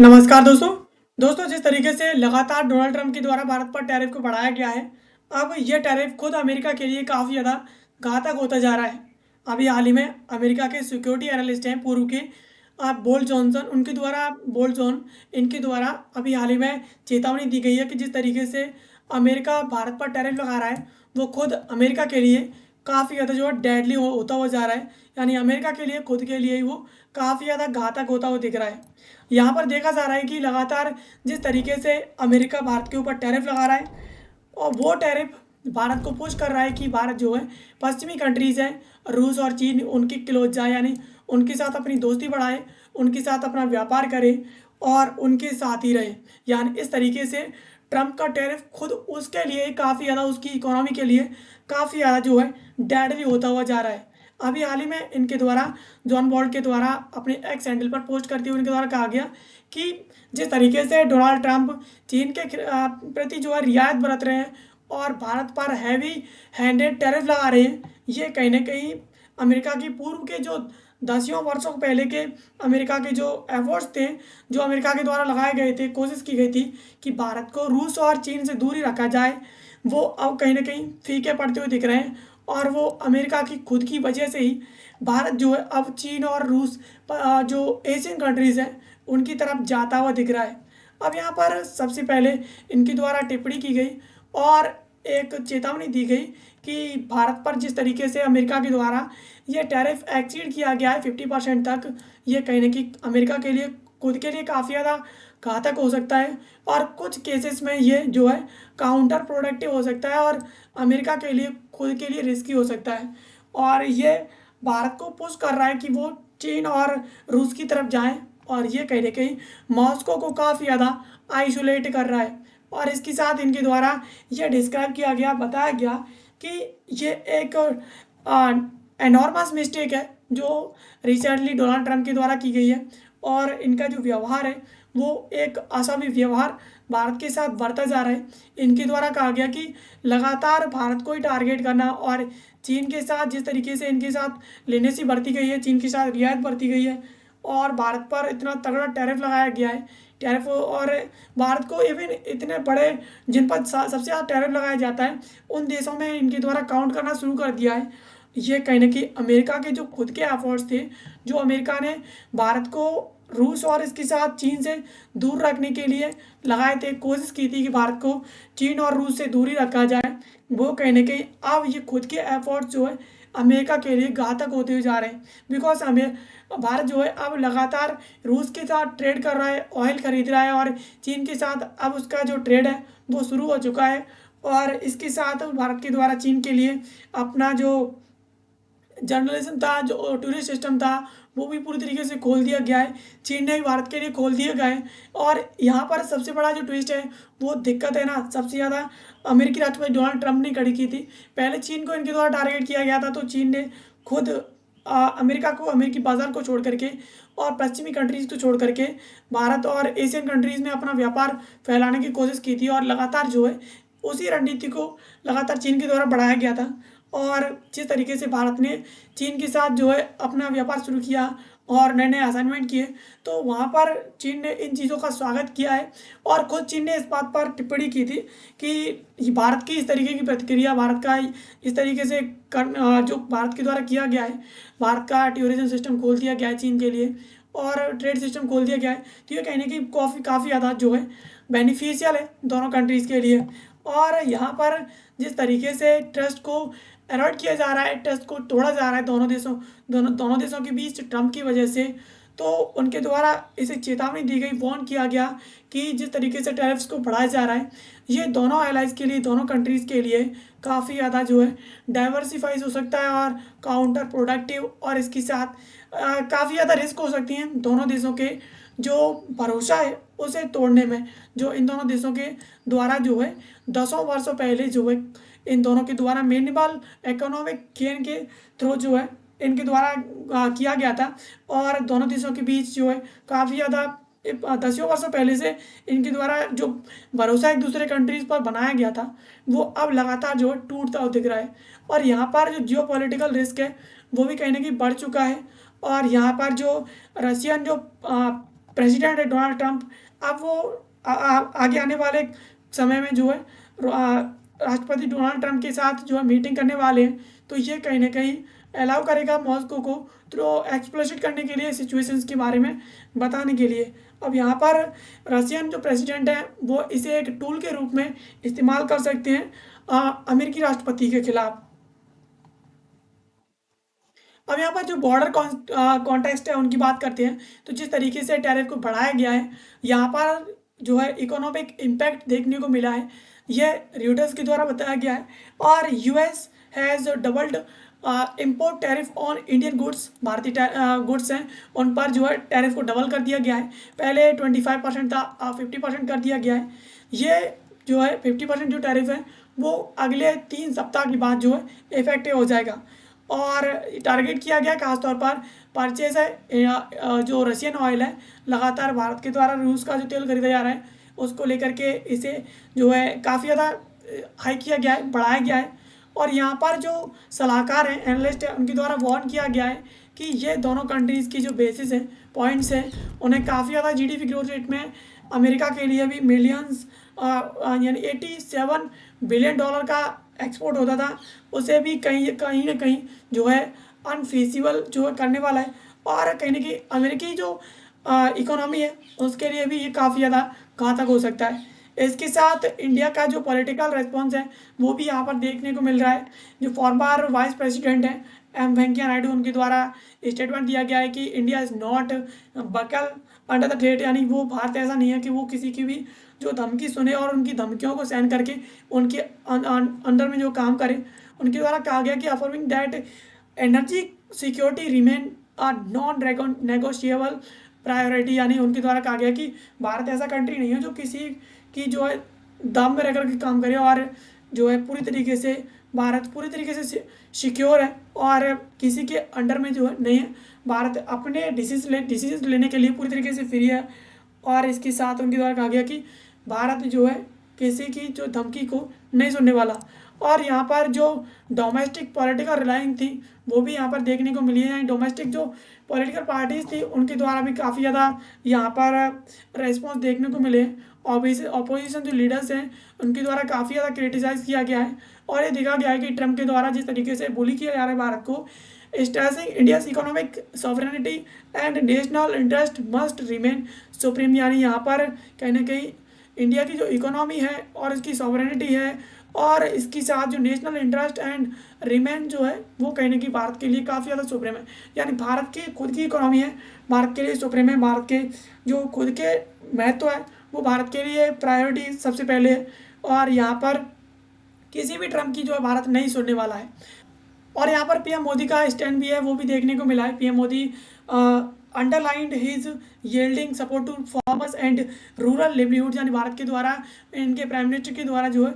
नमस्कार दोस्तों। जिस तरीके से लगातार डोनाल्ड ट्रंप के द्वारा भारत पर टैरिफ को बढ़ाया गया है, अब यह टैरिफ खुद अमेरिका के लिए काफ़ी ज़्यादा घातक होता जा रहा है। अभी हाल ही में अमेरिका के सिक्योरिटी एनालिस्ट हैं पूर्व के बोल जॉनसन, उनके द्वारा बोल जॉन इनके द्वारा अभी हाल ही में चेतावनी दी गई है कि जिस तरीके से अमेरिका भारत पर टैरिफ लगा रहा है, वो खुद अमेरिका के लिए काफ़ी ज़्यादा जो है डेडली होता हुआ जा रहा है। यानी अमेरिका के लिए, खुद के लिए ही वो काफ़ी ज़्यादा घातक होता हुआ दिख रहा है। यहाँ पर देखा जा रहा है कि लगातार जिस तरीके से अमेरिका भारत के ऊपर टैरिफ लगा रहा है, और वो टैरिफ भारत को पुश कर रहा है कि भारत जो है पश्चिमी कंट्रीज़ हैं, रूस और चीन, उनकी क्लोज जाए, यानी उनके साथ अपनी दोस्ती बढ़ाए, उनके साथ अपना व्यापार करे और उनके साथ ही रहे। यानी इस तरीके से ट्रंप का टैरिफ खुद उसके लिए काफ़ी ज़्यादा, उसकी इकोनॉमी के लिए काफ़ी ज़्यादा जो है डेडली होता हुआ जा रहा है। अभी हाल ही में इनके द्वारा, जॉन बोल्ट के द्वारा अपने एक्स हैंडल पर पोस्ट करते हुए इनके द्वारा कहा गया कि जिस तरीके से डोनाल्ड ट्रंप चीन के प्रति जो है रियायत बरत रहे हैं और भारत पर हैवी हैंडेड टैरिफ लगा रहे हैं, ये कहीं ना कहीं अमेरिका की पूर्व के जो दसियों वर्षों पहले के अमेरिका के जो एफर्ट्स थे, जो अमेरिका के द्वारा लगाए गए थे, कोशिश की गई थी कि भारत को रूस और चीन से दूरी रखा जाए, वो अब कहीं ना कहीं फीके पड़ते हुए दिख रहे हैं। और वो अमेरिका की खुद की वजह से ही भारत जो है अब चीन और रूस जो एशियन कंट्रीज़ हैं उनकी तरफ जाता हुआ दिख रहा है। अब यहाँ पर सबसे पहले इनके द्वारा टिप्पणी की गई और एक चेतावनी दी गई कि भारत पर जिस तरीके से अमेरिका के द्वारा ये टैरिफ एक्सीड किया गया है 50% तक, ये कहीं ना कहीं अमेरिका के लिए, खुद के लिए काफ़ी ज़्यादा घातक हो सकता है और कुछ केसेस में ये जो है काउंटर प्रोडक्टिव हो सकता है और अमेरिका के लिए, खुद के लिए रिस्की हो सकता है। और ये भारत को पुश कर रहा है कि वो चीन और रूस की तरफ जाएं, और ये कहीं ना कहीं मॉस्को को काफ़ी ज़्यादा आइसोलेट कर रहा है। और इसके साथ इनके द्वारा ये डिस्क्राइब किया गया, बताया गया कि ये एक एनॉर्मस मिस्टेक है जो रिसेंटली डोनाल्ड ट्रंप के द्वारा की गई है, और इनका जो व्यवहार है वो एक असभ्य व्यवहार भारत के साथ बढ़ता जा रहा है। इनके द्वारा कहा गया कि लगातार भारत को ही टारगेट करना और चीन के साथ जिस तरीके से इनके साथ लेनेसी बरती गई है, चीन के साथ रियायत बरती गई है और भारत पर इतना तगड़ा टैरिफ लगाया गया है, टैरिफ, और भारत को इवन इतने बड़े जिन पर सबसे ज़्यादा टैरिफ लगाया जाता है उन देशों में इनके द्वारा काउंट करना शुरू कर दिया है। ये कहीं ना कहीं अमेरिका के जो खुद के एफर्ट्स थे, जो अमेरिका ने भारत को रूस और इसके साथ चीन से दूर रखने के लिए लगाए थे, कोशिश की थी कि भारत को चीन और रूस से दूरी रखा जाए, वो कहीं ना कहीं अब ये खुद के एफर्ट्स जो है अमेरिका के लिए घातक होते हुए जा रहे हैं। बिकॉज हमें भारत जो है अब लगातार रूस के साथ ट्रेड कर रहा है, ऑयल खरीद रहा है, और चीन के साथ अब उसका जो ट्रेड है वो शुरू हो चुका है। और इसके साथ भारत के द्वारा चीन के लिए अपना जो जर्नलिज्म था, जो टूरिस्ट सिस्टम था, वो भी पूरी तरीके से खोल दिया गया है। चीन ने भी भारत के लिए खोल दिया गया है। और यहाँ पर सबसे बड़ा जो ट्विस्ट है, वो दिक्कत है ना, सबसे ज़्यादा अमेरिकी राष्ट्रपति डोनाल्ड ट्रंप ने खड़ी की थी। पहले चीन को इनके द्वारा टारगेट किया गया था, तो चीन ने खुद अमेरिका को, अमेरिकी बाजार को छोड़ करके और पश्चिमी कंट्रीज़ को छोड़ करके भारत और एशियन कंट्रीज़ में अपना व्यापार फैलाने की कोशिश की थी, और लगातार जो है उसी रणनीति को लगातार चीन के द्वारा बढ़ाया गया था। और जिस तरीके से भारत ने चीन के साथ जो है अपना व्यापार शुरू किया और नए नए असाइनमेंट किए, तो वहाँ पर चीन ने इन चीज़ों का स्वागत किया है। और खुद चीन ने इस बात पर टिप्पणी की थी कि भारत की इस तरीके की प्रतिक्रिया, भारत का इस तरीके से जो भारत के द्वारा किया गया है, भारत का टूरिज्म सिस्टम खोल दिया गया है चीन के लिए और ट्रेड सिस्टम खोल दिया गया है, तो ये कहने की काफ़ी ज़्यादा जो है बेनिफिशियल है दोनों कंट्रीज़ के लिए। और यहाँ पर जिस तरीके से ट्रस्ट को एरॉड किया जा रहा है, ट्रस्ट को तोड़ा जा रहा है दोनों देशों के बीच ट्रंप की वजह से, तो उनके द्वारा इसे चेतावनी दी गई, वार्न किया गया कि जिस तरीके से टैरिफ्स को बढ़ाया जा रहा है, ये दोनों एलाइज के लिए, दोनों कंट्रीज़ के लिए काफ़ी ज़्यादा जो है डाइवर्सिफाइज हो सकता है और काउंटर प्रोडक्टिव, और इसके साथ काफ़ी ज़्यादा रिस्क हो सकती हैं दोनों देशों के जो भरोसा है उसे तोड़ने में, जो इन दोनों देशों के द्वारा जो है दसों वर्षों पहले जो है इन दोनों के द्वारा मिनिमल इकोनॉमिक गेन के थ्रू जो है इनके द्वारा किया गया था। और दोनों देशों के बीच जो है काफ़ी ज़्यादा दसियों वर्षों पहले से इनके द्वारा जो भरोसा एक दूसरे कंट्रीज़ पर बनाया गया था, वो अब लगातार जो है टूटता हुआ दिख रहा है। और यहाँ पर जो जियोपॉलिटिकल रिस्क है वो भी कहीं ना कहीं बढ़ चुका है। और यहाँ पर जो रशियन जो प्रेसिडेंट है डोनाल्ड ट्रंप, अब वो आगे आने वाले समय में जो है राष्ट्रपति डोनाल्ड ट्रंप के साथ जो है मीटिंग करने वाले हैं। तो ये कहीं ना कहीं अलाउ करेगा मॉस्को को तो एक्सप्लोसिट करने के लिए, सिचुएशंस के बारे में बताने के लिए। अब यहाँ पर रशियन जो प्रेसिडेंट है वो इसे एक टूल के रूप में इस्तेमाल कर सकते हैं अमेरिकी राष्ट्रपति के खिलाफ। अब यहाँ पर जो बॉर्डर कॉन्टेक्स्ट है उनकी बात करते हैं। तो जिस तरीके से टैरिफ को बढ़ाया गया है, यहाँ पर जो है इकोनॉमिक इम्पैक्ट देखने को मिला है, यह रॉयटर्स के द्वारा बताया गया है। और US has doubled import tariff on Indian goods, भारतीय गुड्स हैं उन पर जो है टैरिफ को डबल कर दिया गया है। पहले 25% था, 50% कर दिया गया है। ये जो है 50% जो टैरिफ है वो अगले 3 सप्ताह के बाद जो है इफेक्टिव हो जाएगा। और टारगेट किया गया खासतौर पर परचेज है जो रशियन ऑयल है, लगातार भारत के द्वारा रूस का जो तेल खरीदा जा रहा है उसको लेकर के इसे जो है काफ़ी ज़्यादा हाई किया गया है, बढ़ाया गया है। और यहाँ पर जो सलाहकार हैं, एनालिस्ट हैं, उनके द्वारा वार्न किया गया है कि ये दोनों कंट्रीज़ की जो बेसिस हैं, पॉइंट्स हैं, उन्हें काफ़ी ज़्यादा जीडीपी ग्रोथ रेट में अमेरिका के लिए भी मिलियंस यानी $87 बिलियन का एक्सपोर्ट होता था, उसे भी कहीं कहीं ना कहीं जो है अनफीसिबल जो है करने वाला है। और कहीं ना कहीं अमेरिकी जो इकोनॉमी है उसके लिए भी ये काफ़ी ज़्यादा घातक हो सकता है। इसके साथ इंडिया का जो पॉलिटिकल रेस्पॉन्स है वो भी यहाँ पर देखने को मिल रहा है। जो फॉर्मर वाइस प्रेसिडेंट हैं एम वेंकैया नायडू, उनके द्वारा स्टेटमेंट दिया गया है कि India is not buckle under the threat, यानी वो भारत ऐसा नहीं है कि वो किसी की भी जो धमकी सुने और उनकी धमकियों को सहन करके उनके अंडर में जो काम करे। उनके द्वारा कहा गया कि affirming that energy security remain a non negotiable priority, यानी उनके द्वारा कहा गया कि भारत ऐसा कंट्री नहीं है जो किसी की जो है दाम में रह कर के काम करे, और जो है पूरी तरीके से भारत पूरी तरीके से सिक्योर है और किसी के अंडर में जो है नहीं है। भारत अपने डिसीजन लेने के लिए पूरी तरीके से फ्री है। और इसके साथ उनके द्वारा कहा गया कि भारत जो है किसी की जो धमकी को नहीं सुनने वाला। और यहाँ पर जो डोमेस्टिक पॉलिटिकल रिलाइंग थी वो भी यहाँ पर देखने को मिली है, यानी डोमेस्टिक जो पॉलिटिकल पार्टीज थी उनके द्वारा भी काफ़ी ज़्यादा यहाँ पर रेस्पॉन्स देखने को मिले। ऑपोजिशन जो लीडर्स हैं उनके द्वारा काफ़ी ज़्यादा क्रिटिसाइज़ किया गया है। और ये देखा गया है कि ट्रम्प के द्वारा जिस तरीके से बुली किया जा रहा है भारत को, stressing India's economic sovereignty and national interest must remain supreme, यानी यहाँ पर कहीं ना कहीं इंडिया की जो इकोनॉमी है और इसकी सॉवरेनिटी है और इसके साथ जो नेशनल इंटरेस्ट एंड रिमेन जो है वो कहीं ना कहीं भारत के लिए काफ़ी ज़्यादा सुप्रीम है। यानी भारत की खुद की इकोनॉमी है, भारत के लिए सुप्रीम है, भारत के जो खुद के महत्व है वो भारत के लिए प्रायोरिटी सबसे पहले है। और यहाँ पर किसी भी ट्रम्प की जो है भारत नहीं सुनने वाला है। और यहाँ पर पीएम मोदी का स्टैंड भी है, वो भी देखने को मिला है। PM Modi underlined his yielding support to farmers and rural livelihood, यानी भारत के द्वारा इनके प्राइम मिनिस्टर के द्वारा जो है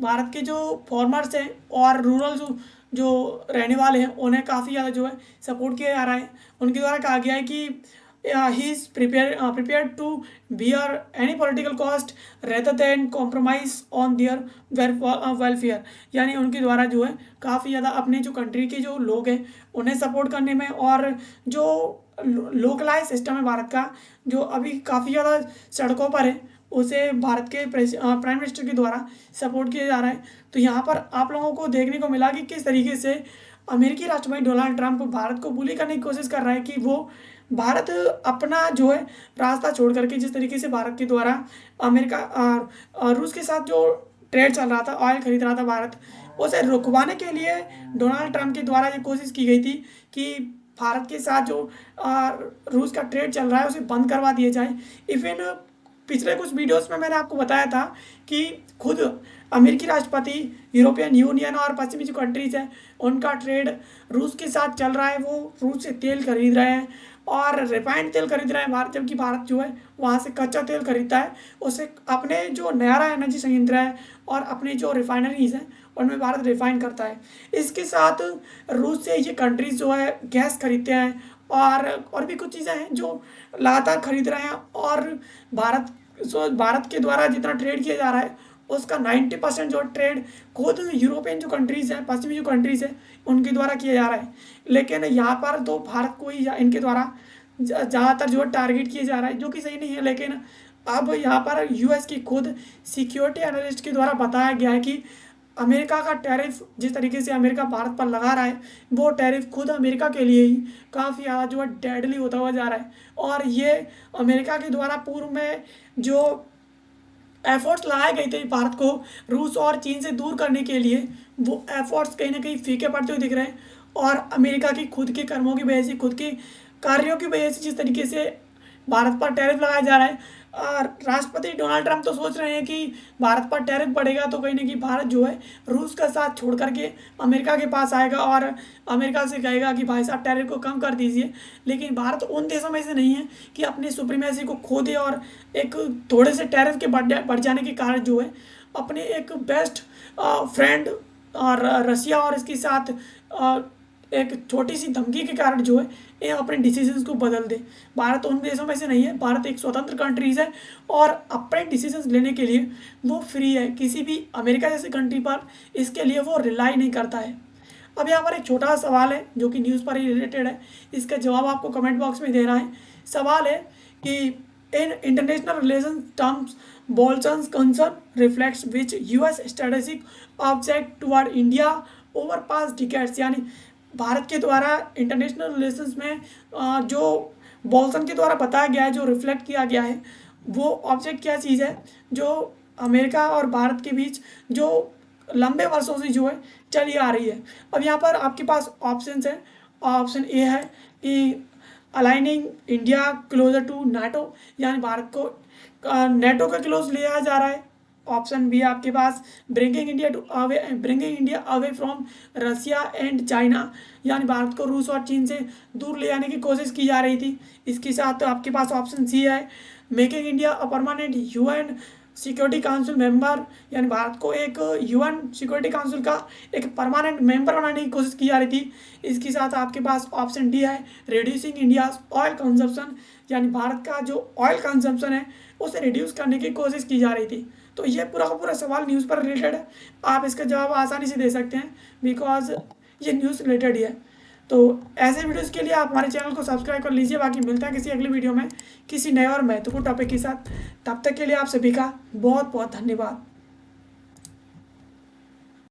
भारत के जो फार्मर्स हैं और रूरल जो जो रहने वाले हैं उन्हें काफ़ी ज़्यादा जो है सपोर्ट किया जा रहा है। उनके द्वारा कहा गया है कि he is prepared to bear any political cost rather than compromise on their welfare, यानी उनके द्वारा जो है काफ़ी ज़्यादा अपने जो कंट्री के जो लोग हैं उन्हें सपोर्ट करने में, और जो लोकलाइज सिस्टम है भारत का जो अभी काफ़ी ज़्यादा सड़कों पर है उसे भारत के प्राइम मिनिस्टर के द्वारा सपोर्ट किया जा रहा है। तो यहाँ पर आप लोगों को देखने को मिला कि किस तरीके से अमेरिकी राष्ट्रपति डोनाल्ड ट्रंप भारत को बुली करने की कोशिश कर रहा है कि वो भारत अपना जो है रास्ता छोड़ करके, जिस तरीके से भारत के द्वारा अमेरिका और रूस के साथ जो ट्रेड चल रहा था, ऑयल खरीद रहा था भारत, उसे रुकवाने के लिए डोनाल्ड ट्रंप के द्वारा ये कोशिश की गई थी कि भारत के साथ जो रूस का ट्रेड चल रहा है उसे बंद करवा दिया जाए। इवन पिछले कुछ वीडियोस में मैंने आपको बताया था कि खुद अमेरिकी राष्ट्रपति, यूरोपियन यूनियन और पश्चिमी जो कंट्रीज हैं उनका ट्रेड रूस के साथ चल रहा है, वो रूस से तेल खरीद रहे हैं और रिफाइंड तेल खरीद रहे हैं भारत, जबकि भारत जो है वहाँ से कच्चा तेल खरीदता है, उसे अपने जो नयारा एनर्जी संयंत्र है और अपनी जो रिफाइनरीज हैं उनमें भारत रिफाइन करता है। इसके साथ रूस से ये कंट्रीज जो है गैस खरीदते हैं और भी कुछ चीज़ें हैं जो लगातार खरीद रहे हैं। और भारत के द्वारा जितना ट्रेड किया जा रहा है उसका 90% जो ट्रेड खुद यूरोपियन जो कंट्रीज़ हैं, पश्चिमी जो कंट्रीज़ हैं उनके द्वारा किया जा रहा है। लेकिन यहाँ पर तो भारत को ही इनके द्वारा ज़्यादातर जो है टारगेट किया जा रहा है, जो कि सही नहीं है। लेकिन अब यहाँ पर यूएस की खुद सिक्योरिटी एनालिस्ट के द्वारा बताया गया है कि अमेरिका का टैरिफ जिस तरीके से अमेरिका भारत पर लगा रहा है, वो टैरिफ खुद अमेरिका के लिए ही काफ़ी ज़्यादा जो है डेडली होता हुआ जा रहा है। और ये अमेरिका के द्वारा पूर्व में जो एफर्ट्स लगाए गए थे भारत को रूस और चीन से दूर करने के लिए, वो एफर्ट्स कहीं ना कहीं फीके पड़ते हुए दिख रहे हैं। और अमेरिका की खुद के कर्मों की वजह से, खुद के कार्यों की वजह से जिस तरीके से भारत पर टैरिफ लगाया जा रहा है, और राष्ट्रपति डोनाल्ड ट्रंप तो सोच रहे हैं कि भारत पर टैरिफ बढ़ेगा तो कहीं ना कहीं भारत जो है रूस का साथ छोड़ करके अमेरिका के पास आएगा और अमेरिका से कहेगा कि भाई साहब टैरिफ को कम कर दीजिए। लेकिन भारत उन देशों में से नहीं है कि अपनी सुप्रीमेसी को खो दे और एक थोड़े से टैरिफ के बढ़ जाने के कारण जो है अपने एक बेस्ट फ्रेंड और रसिया और इसके साथ एक छोटी सी धमकी के कारण जो है ये अपने डिसीजंस को बदल दे। भारत उन देशों में से नहीं है, भारत एक स्वतंत्र कंट्रीज़ है और अपने डिसीजंस लेने के लिए वो फ्री है, किसी भी अमेरिका जैसे कंट्री पर इसके लिए वो रिलाई नहीं करता है। अब यहाँ पर एक छोटा सा सवाल है जो कि न्यूज़ पर ही रिलेटेड है, इसका जवाब आपको कमेंट बॉक्स में देना है। सवाल है कि इन इंटरनेशनल रिलेशन टर्म्स बोल्सन्स concern reflects which US strategic object toward India over past decades, यानी भारत के द्वारा इंटरनेशनल रिलेशंस में जो बोल्सन के द्वारा बताया गया है, जो रिफ्लेक्ट किया गया है, वो ऑब्जेक्ट क्या चीज़ है जो अमेरिका और भारत के बीच जो लंबे वर्षों से जो है चली आ रही है। अब यहाँ पर आपके पास ऑप्शंस हैं। ऑप्शन ए है कि aligning India closer to NATO, यानी भारत को नेटो के क्लोज ले आया जा रहा है। ऑप्शन बी आपके पास bringing India away from Russia and China, यानी भारत को रूस और चीन से दूर ले जाने की कोशिश की जा रही थी। इसके साथ आपके पास ऑप्शन सी है making India a permanent UN security council member, यानी भारत को एक यूएन सिक्योरिटी काउंसिल का एक परमानेंट मेंबर बनाने की कोशिश की जा रही थी। इसके साथ आपके पास ऑप्शन डी है रिड्यूसिंग इंडियाज ऑयल कंजप्शन, यानी भारत का जो ऑयल कंजप्शन है उसे रिड्यूस करने की कोशिश की जा रही थी। तो ये पूरा का पूरा सवाल न्यूज़ पर रिलेटेड है, आप इसका जवाब आसानी से दे सकते हैं बिकॉज ये न्यूज़ रिलेटेड ही है। तो ऐसे वीडियोज़ के लिए आप हमारे चैनल को सब्सक्राइब कर लीजिए। बाकी मिलता है किसी अगली वीडियो में किसी नए और महत्वपूर्ण टॉपिक के साथ। तब तक के लिए आप सभी का बहुत बहुत धन्यवाद।